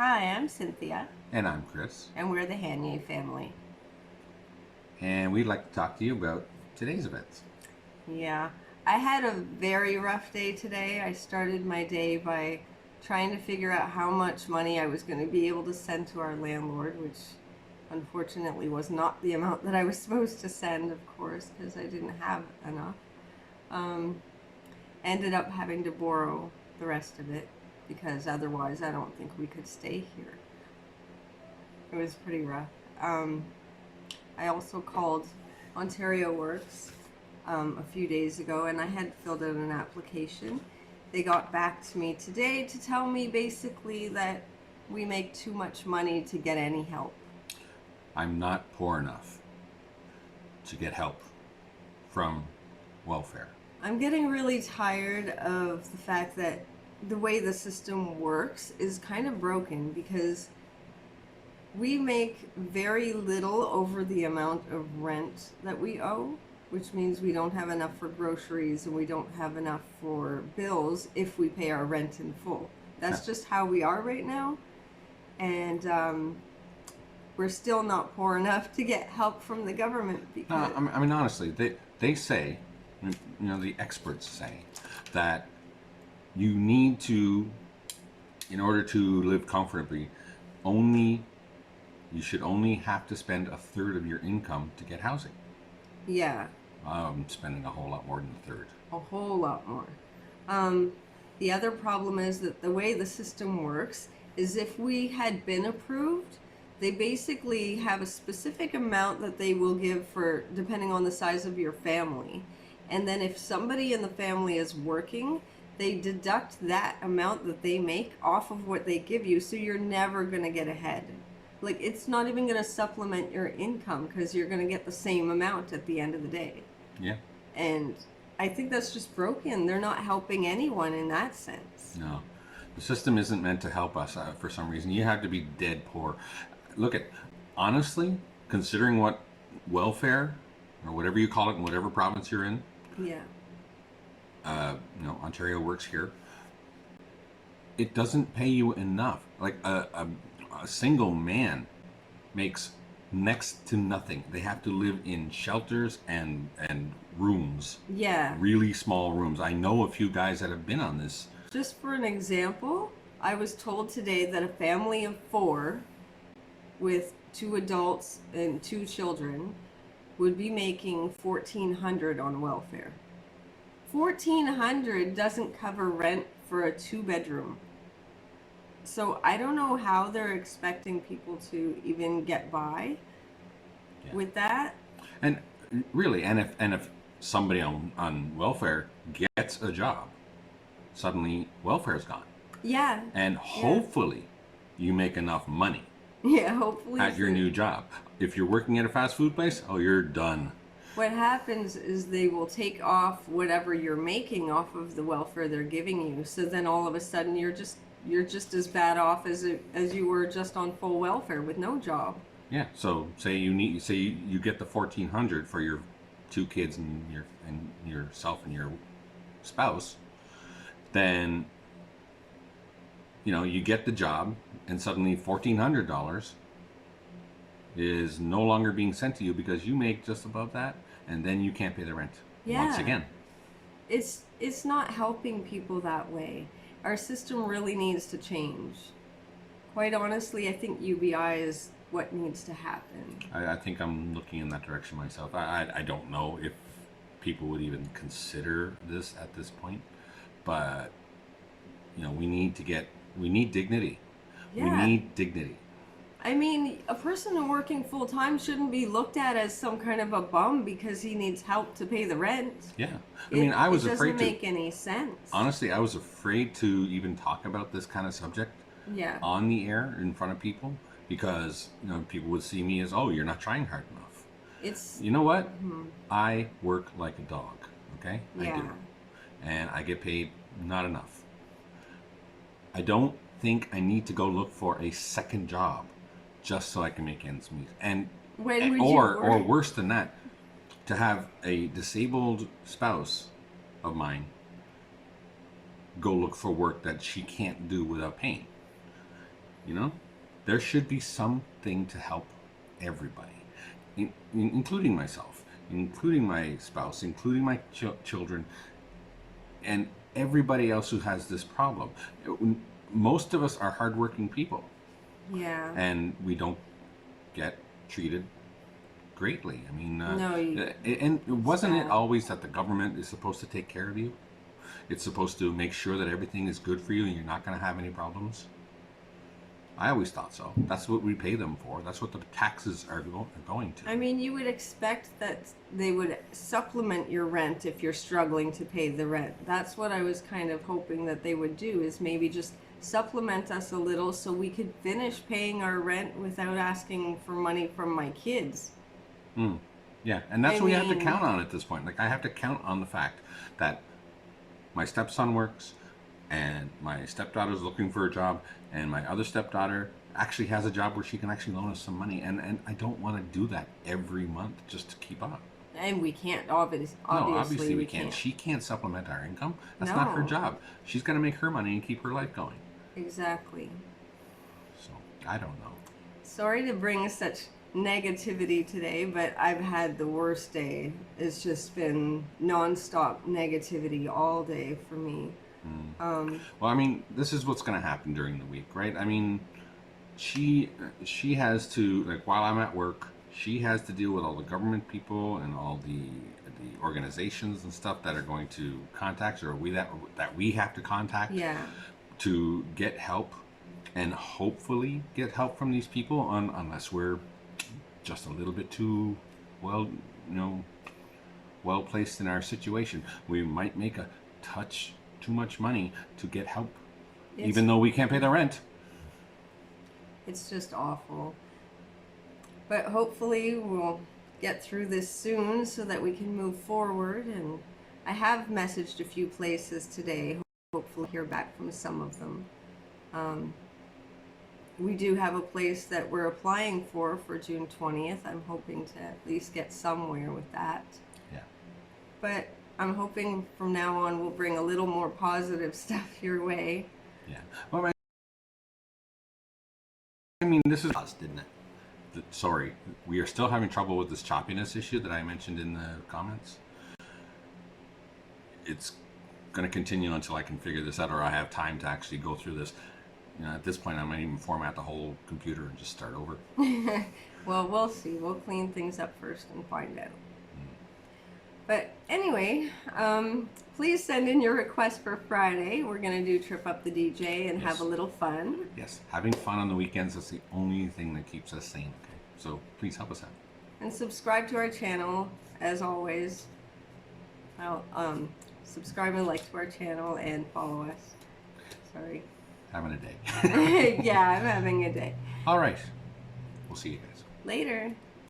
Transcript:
Hi, I'm Cynthia, And I'm Chris. and we're the Hanye family. And we'd like to talk to you about today's events. Yeah, I had a very rough day today. I started my day by trying to figure out how much money I was going to be able to send to our landlord, which unfortunately was not the amount that I was supposed to send, of course, because I didn't have enough. Um, Ended up having to borrow the rest of it because otherwise I don't think we could stay here. It was pretty rough. Um, I also called Ontario Works a few days ago and I had filled out an application. They got back to me today to tell me basically that we make too much money to get any help. I'm not poor enough to get help from welfare. I'm getting really tired of the fact that the way the system works is kind of broken because we make very little over the amount of rent that we owe, which means we don't have enough for groceries and we don't have enough for bills if we pay our rent in full. That's just how we are right now. And we're still not poor enough to get help from the government because I mean, honestly, they say, the experts say that you need to, in order to live comfortably, you should only have to spend a third of your income to get housing. yeah, I'm spending a whole lot more than a third. a whole lot more. Um, the other problem is that the way the system works is if we had been approved, they basically have a specific amount that they will give for depending on the size of your family. And then if somebody in the family is working, they deduct that amount that they make off of what they give you, so you're never going to get ahead. Like, it's not even going to supplement your income because you're going to get the same amount at the end of the day. Yeah. And I think that's just broken. They're not helping anyone in that sense. No. The system isn't meant to help us for some reason. You have to be dead poor. Look at, honestly, considering what welfare, or whatever you call it in whatever province you're in, Yeah. Ontario works here, it doesn't pay you enough. Like a single man makes next to nothing. They have to live in shelters and rooms, Yeah. really small rooms. I know a few guys that have been on this. Just for an example, I was told today that a family of 4 with 2 adults and 2 children would be making $1,400 on welfare. $1,400 doesn't cover rent for a 2-bedroom. So I don't know how they're expecting people to even get by with that. And really, and if somebody on welfare gets a job, suddenly welfare's gone. Yeah. And hopefully you make enough money Yeah, hopefully. at your new job. If you're working at a fast food place, oh, you're done. What happens is they will take off whatever you're making off of the welfare they're giving you. So then all of a sudden you're just as bad off as you were just on full welfare with no job. Yeah. So say you get the 1,400 for your 2 kids and yourself and your spouse, then you get the job and suddenly $1,400 is no longer being sent to you because you make just above that, and then you can't pay the rent once again. It's not helping people that way. Our system really needs to change. Quite honestly, I think UBI is what needs to happen. I think I'm looking in that direction myself. I don't know if people would even consider this at this point, but we need dignity. Yeah. We need dignity. I mean, a person working full time shouldn't be looked at as some kind of a bum because he needs help to pay the rent. Yeah. I was afraid to. It doesn't make any sense. Honestly, I was afraid to even talk about this kind of subject on the air in front of people because, people would see me as, oh, you're not trying hard enough. You know what? I work like a dog, okay? Yeah. I do. And I get paid not enough. I don't think I need to go look for a second job just so I can make ends meet. Or worse than that, to have a disabled spouse of mine go look for work that she can't do without paying. You know, there should be something to help everybody, including myself, including my spouse, including my children, and everybody else who has this problem. Most of us are hardworking people. Yeah. And we don't get treated greatly. I mean, no, and wasn't it always that the government is supposed to take care of you? It's supposed to make sure that everything is good for you and you're not going to have any problems. I always thought so. That's what we pay them for. That's what the taxes are going to. I mean, you would expect that they would supplement your rent if you're struggling to pay the rent. That's what I was kind of hoping that they would do, is maybe just supplement us a little so we could finish paying our rent without asking for money from my kids. Yeah, and that's what we have to count on at this point. Like, I have to count on the fact that my stepson works, and my stepdaughter's looking for a job, and my other stepdaughter actually has a job where she can actually loan us some money, and I don't want to do that every month just to keep up. And we can't, obviously. No, obviously we can't. She can't supplement our income. That's not her job. She's got to make her money and keep her life going. Exactly. So, I don't know. Sorry to bring such negativity today, but I've had the worst day. It's just been nonstop negativity all day for me. Well, I mean, this is what's going to happen during the week, right? I mean, she has to, like, while I'm at work, she has to deal with all the government people and all the organizations and stuff that are going to contact her, or that we have to contact, to get help, and hopefully get help from these people, unless we're just a little bit too well placed in our situation. We might make a touch too much money to get help, even though we can't pay the rent. It's just awful. But hopefully we'll get through this soon so that we can move forward. And I have messaged a few places today. Hopefully hear back from some of them. We do have a place that we're applying for June 20th. I'm hoping to at least get somewhere with that. Yeah. But I'm hoping from now on we'll bring a little more positive stuff your way. Yeah. Well, I mean, this is us, didn't it? Sorry, we are still having trouble with this choppiness issue that I mentioned in the comments. It's going to continue until I can figure this out, or I have time to actually go through this. At this point, I might even format the whole computer and just start over. Well, we'll see. We'll clean things up first and find out. But anyway, please send in your request for Friday. We're going to do Trip Up the DJ and have a little fun. Yes, having fun on the weekends is the only thing that keeps us sane. Okay, so please help us out. And subscribe to our channel, as always. Subscribe and like to our channel and follow us. Sorry. Having a day. Yeah, I'm having a day. All right. We'll see you guys. Later.